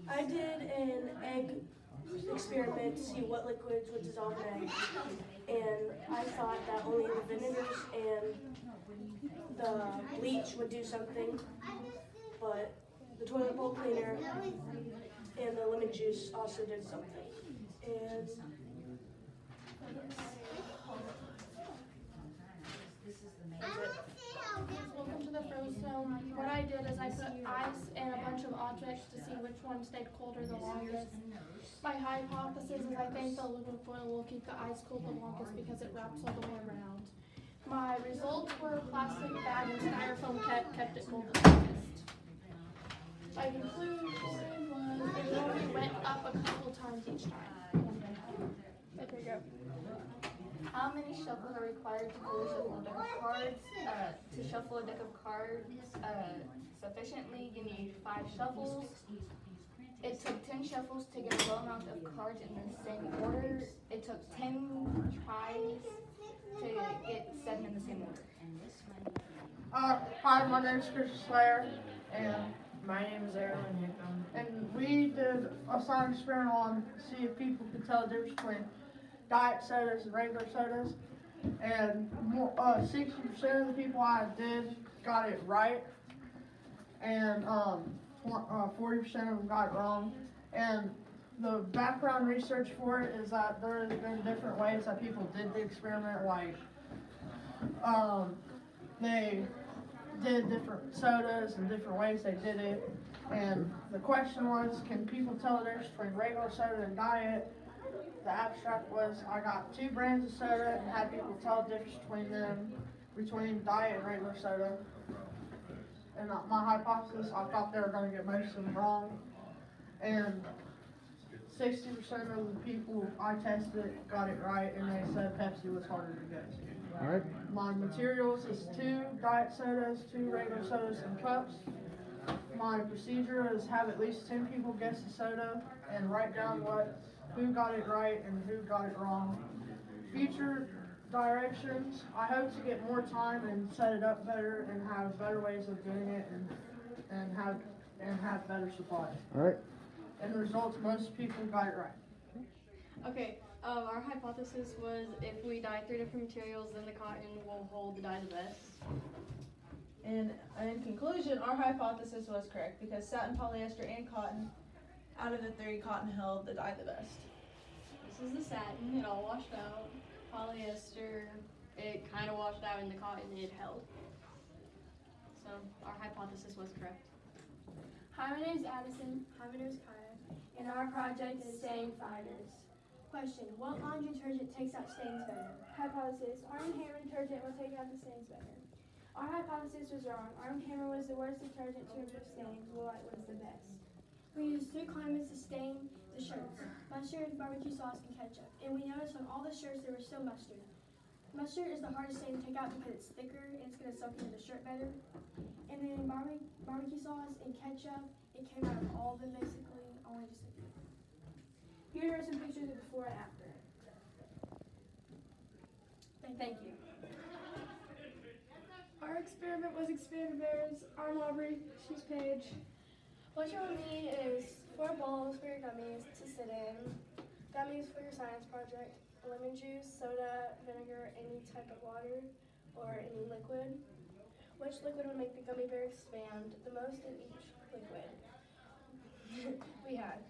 I did an egg experiment to see what liquids would dissolve in eggs, and I thought that only the vinegars and the bleach would do something, but the toilet bowl cleaner and the lemon juice also did something. And Welcome to the froze zone. What I did is I put ice and a bunch of objects to see which one stayed colder the longest. My hypothesis is I think the aluminum foil will keep the ice cold the longest because it wraps all the way around. My results were plastic bag and styrofoam kept it cold the longest. My conclusion was it only went up a couple times each time. Okay, go. How many shuffles are required to pull a shuffle deck of cards? To shuffle a deck of cards sufficiently, you need 5 shuffles. It took 10 shuffles to get a low amount of cards in the same order. It took 10 tries to get 7 in the same order. Hi, my name is Chris Slayer, and my name is Aaron Hickman. And we did a science experiment on to see if people could tell the difference between diet sodas and regular sodas. And 60% of the people I did got it right, and 40% of them got it wrong. And the background research for it is that there has been different ways that people did the experiment, like they did different sodas and different ways they did it. And the question was, can people tell the difference between regular soda and diet? The abstract was, I got 2 brands of soda and had people tell the difference between them, between diet and regular soda. And my hypothesis, I thought they were going to get most of them wrong. And 60% of the people I tested got it right, and they said Pepsi was harder to get. All right. My materials is 2 diet sodas, 2 regular sodas, and cups. My procedure is have at least 10 people guess the soda and write down who got it right and who got it wrong. Future directions, I hope to get more time and set it up better and have better ways of doing it and have better supplies. All right. And the results, most people got it right. Okay, our hypothesis was if we dye 3 different materials, then the cotton will hold the dye the best. And in conclusion, our hypothesis was correct because satin, polyester, and cotton, out of the 3, cotton held the dye the best. This is the satin, it all washed out. Polyester, it kind of washed out, and the cotton, it held. So our hypothesis was correct. Hi, my name is Addison. Hi, my name is Kaya. And our project is stain finders. Question, what laundry detergent takes out stains better? Hypothesis, Arm & Hammer detergent will take out the stains better. Our hypothesis was wrong. Arm & Hammer was the worst detergent to remove stains, while it was the best. We used 3 climates to stain the shirts: mustard, barbecue sauce, and ketchup. And we noticed on all the shirts there was still mustard. Mustard is the hardest stain to take out because it's thicker and it's going to soak into the shirt better. And then barbecue sauce and ketchup, it came out of all of them basically, only just a few. Here are some pictures of before and after. Thank you. Our experiment was Expand Bears, Arm Aubrey, she's Paige. What you'll need is 4 bowls for your gummies to sit in, gummies for your science project, lemon juice, soda, vinegar, any type of water, or any liquid. Which liquid would make the gummy bear expand the most in each liquid? We had.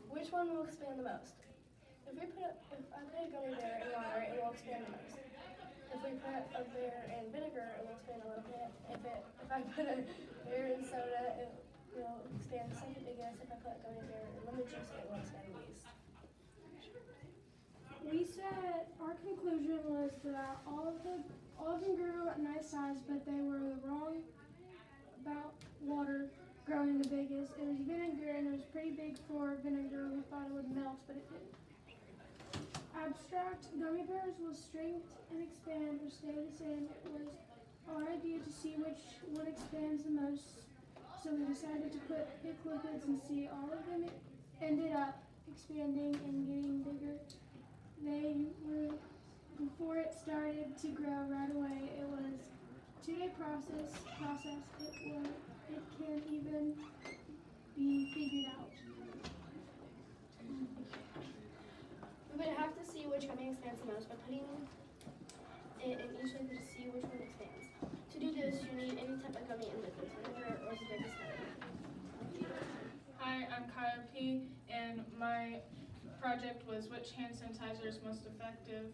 Which one will expand the most? If I put a gummy bear in water, it will expand the most. If we put a bear in vinegar, it will expand a little bit. If I put a bear in soda, it will expand the second biggest. If I put a gummy bear in lemon juice, it will expand the least. We said our conclusion was that all of them grew at nice size, but they were wrong about water growing the biggest. It was vinegar, and it was pretty big for vinegar. We thought it would melt, but it didn't. Abstract, gummy bears will shrink and expand or stay the same. It was our idea to see which one expands the most, so we decided to pick liquids and see all of them ended up expanding and getting bigger. They were, before it started to grow right away, it was a 2-day process. It can even be figured out. Kyle, and my project was which hand sanitizer is most effective,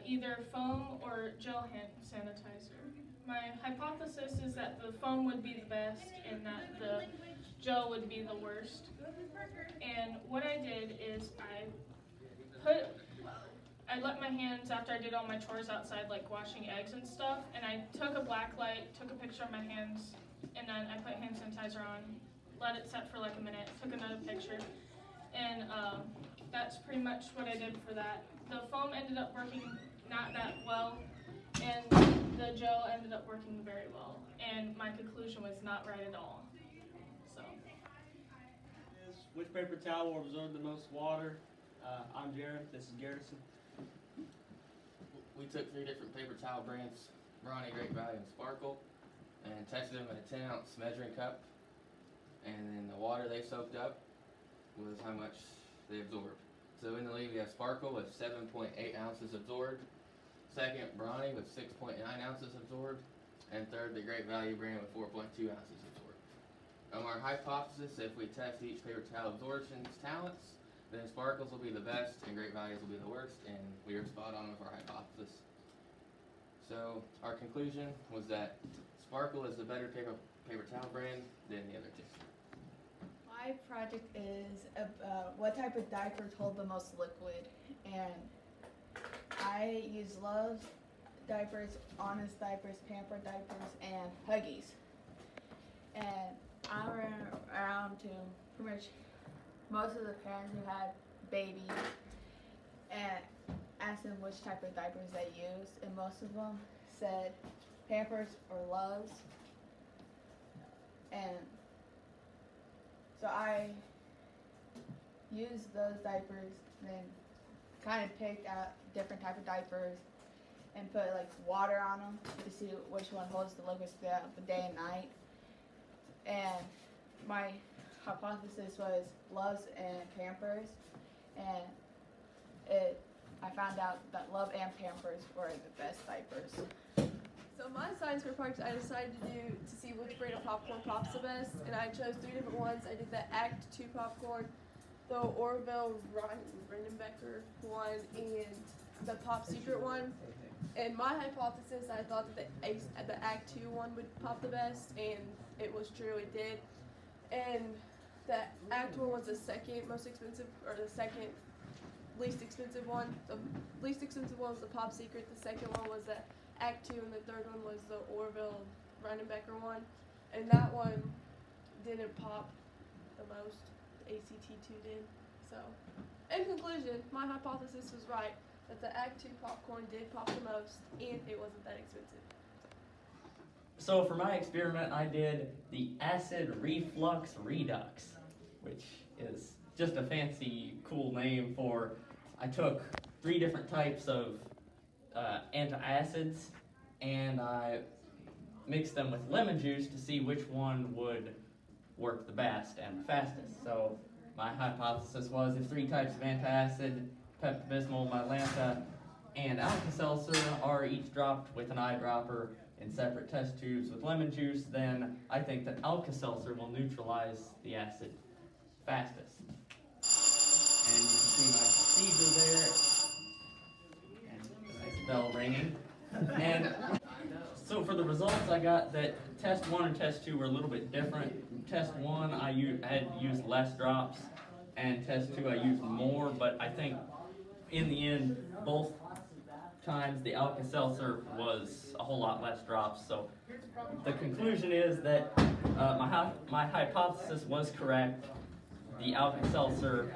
either foam or gel hand sanitizer. My hypothesis is that the foam would be the best and that the gel would be the worst. And what I did is I let my hands, after I did all my chores outside, like washing eggs and stuff, and I took a black light, took a picture of my hands, and then I put hand sanitizer on, let it set for like a minute, took another picture, and that's pretty much what I did for that. The foam ended up working not that well, and the gel ended up working very well, and my conclusion was not right at all. So. Which paper towel will absorb the most water? I'm Jared. This is Garrison. We took 3 different paper towel brands, Brawny, Great Value, and Sparkle, and tested them in a 10-ounce measuring cup. And then the water they soaked up was how much they absorbed. So in the lead we have Sparkle with 7.8 ounces absorbed. Second, Brawny with 6.9 ounces absorbed. And third, the Great Value brand with 4.2 ounces absorbed. Our hypothesis, if we test each paper towel absorption's talents, then Sparkles will be the best and Great Values will be the worst, and we were spot on with our hypothesis. So our conclusion was that Sparkle is the better paper towel brand than the other 2. My project is what type of diapers hold the most liquid, and I use Love's diapers, Honest diapers, Pampered diapers, and Huggies. And I ran around to pretty much most of the parents who had babies and asked them which type of diapers they used, and most of them said Pampers or Love's. And so I used those diapers, then kind of picked out different type of diapers and put like water on them to see which one holds the liquids throughout the day and night. And my hypothesis was Love's and Pampers, and I found out that Love and Pampers were the best diapers. So my science fair project I decided to see which brand of popcorn pops the best, and I chose 3 different ones. I did the Act 2 popcorn, the Orville Redenbacher one, and the Pop Secret one. And my hypothesis, I thought that the Act 2 one would pop the best, and it was true, it did. And the Act 1 was the second most expensive, or the second least expensive one. The least expensive one was the Pop Secret, the second one was the Act 2, and the third one was the Orville Redenbacher one. And that one didn't pop the most, the ACT2 did. So, in conclusion, my hypothesis was right, that the Act 2 popcorn did pop the most, and it wasn't that expensive. So for my experiment, I did the acid reflux redux, which is just a fancy, cool name for, I took 3 different types of antacids, and I mixed them with lemon juice to see which one would work the best and the fastest. So my hypothesis was if 3 types of antacid, Pepto-Bismol, Mylanta, and Alka-Seltzer are each dropped with an eyedropper in separate test tubes with lemon juice, then I think that Alka-Seltzer will neutralize the acid fastest. And you can see my procedure there, and a nice bell ringing. And so for the results, I got that test 1 and test 2 were a little bit different. Test 1, I had used less drops, and test 2, I used more, but I think in the end, both times the Alka-Seltzer was a whole lot less drops. So the conclusion is that my hypothesis was correct. The Alka-Seltzer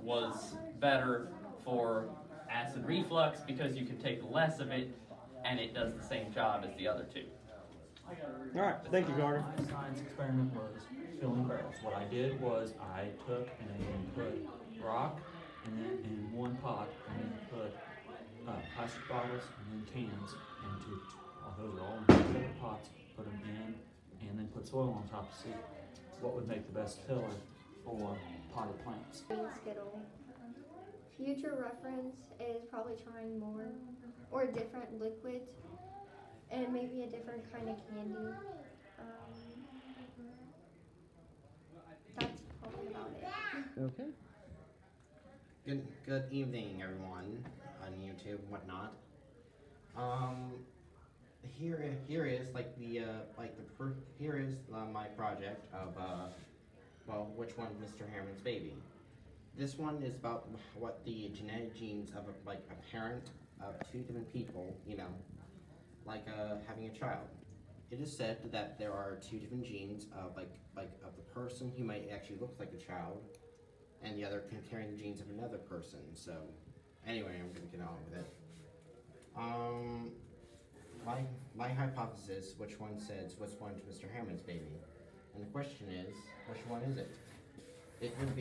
was better for acid reflux because you can take less of it and it does the same job as the other 2. All right, thank you, Carter. My science experiment was filling barrels. What I did was I took and then put rock in one pot and then put plastic bottles and then cans into those are all in separate pots, put them in, and then put soil on top to see what would make the best filler for potted plants. Skittle. Future reference is probably trying more or different liquids and maybe a different kind of candy. That's probably Okay. Good evening, everyone on YouTube and whatnot. Here is my project of which one Mr. Harriman's baby. This one is about what the genetic genes of a parent of two different people, having a child. It is said that there are two different genes of of the person who might actually look like a child, and the other can carry the genes of another person. So, anyway, I'm gonna get on with it. My hypothesis, which one says which one's Mr. Hammond's baby, and the question is, which one is it? It would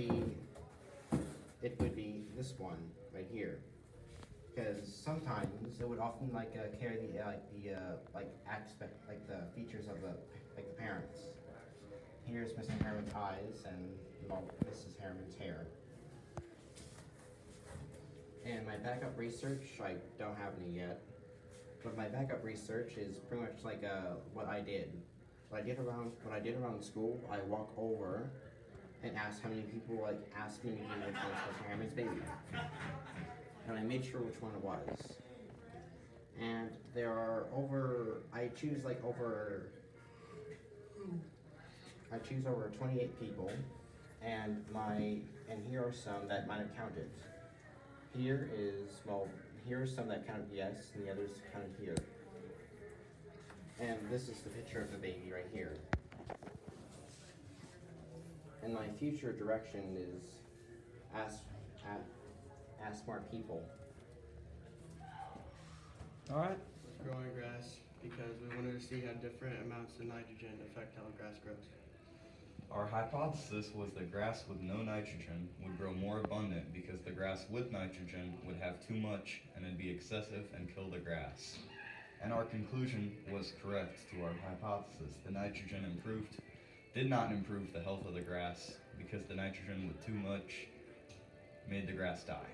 be this one right here, because sometimes it would often carry the features of the parents. Here's Mr. Harriman's eyes and Mrs. Harriman's hair. And my backup research, I don't have any yet, but my backup research is pretty much what I did. What I did around school, I walk over and ask how many people asked me which one was Mr. Harriman's baby, and I made sure which one it was. And there are I choose over 28 people, and here are some that might have counted. Here are some that counted yes, and the others counted here. And this is the picture of the baby right here. And my future direction is ask smart people. Alright. Growing grass because we wanted to see how different amounts of nitrogen affect how grass grows. Our hypothesis was that grass with no nitrogen would grow more abundant because the grass with nitrogen would have too much and it'd be excessive and kill the grass. And our conclusion was correct to our hypothesis. The nitrogen did not improve the health of the grass because the nitrogen with too much made the grass die.